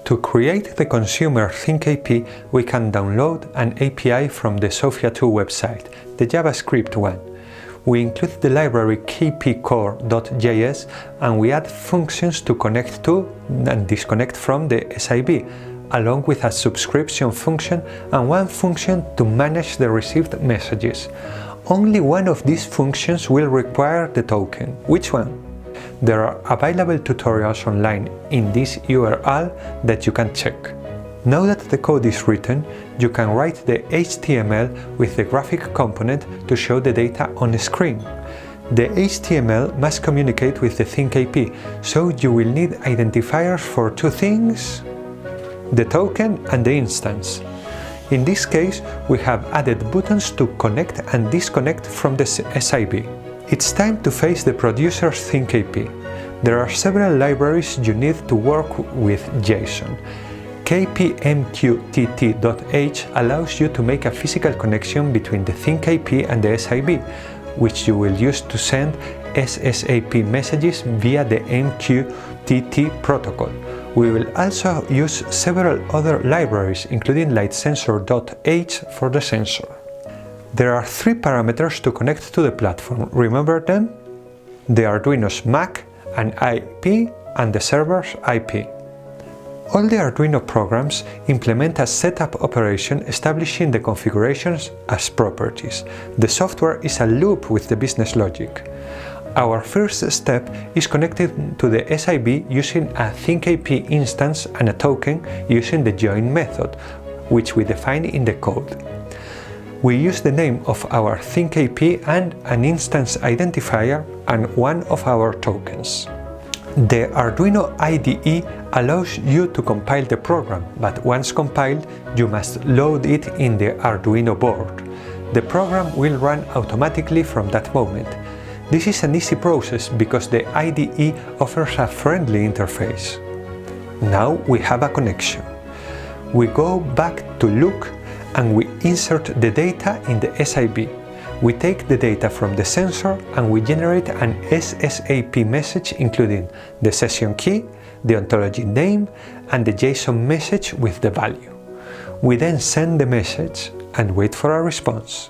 To create the consumer ThinkAP, we can download an API from the Sophia 2 website, the JavaScript one. We include the library kpcore.js and we add functions to connect to and disconnect from the SIB, along with a subscription function and one function to manage the received messages. Only one of these functions will require the token. Which one? There are available tutorials online in this URL that you can check. Now that the code is written, you can write the HTML with the graphic component to show the data on the screen. The HTML must communicate with the ThinkAP, so you will need identifiers for two things: the token and the instance. In this case, we have added buttons to connect and disconnect from the SIB. It's time to face the producer's ThinkAP. There are several libraries you need to work with JSON. kpmqtt.h allows you to make a physical connection between the ThinkAP and the SIB, which you will use to send SSAP messages via the MQTT protocol. We will also use several other libraries, including lightsensor.h for the sensor. There are three parameters to connect to the platform. Remember them? The Arduino's MAC, an IP, and the server's IP. All the Arduino programs implement a setup operation establishing the configurations as properties. The software is a loop with the business logic. Our first step is connected to the SIB using a ThinkAP instance and a token using the join method, which we define in the code. We use the name of our ThinkAP and an instance identifier and one of our tokens. The Arduino IDE allows you to compile the program, but once compiled, you must load it in the Arduino board. The program will run automatically from that moment. This is an easy process because the IDE offers a friendly interface. Now we have a connection. We go back to look and we insert the data in the SIB. We take the data from the sensor and we generate an SSAP message including the session key, the ontology name, and the JSON message with the value. We then send the message and wait for a response.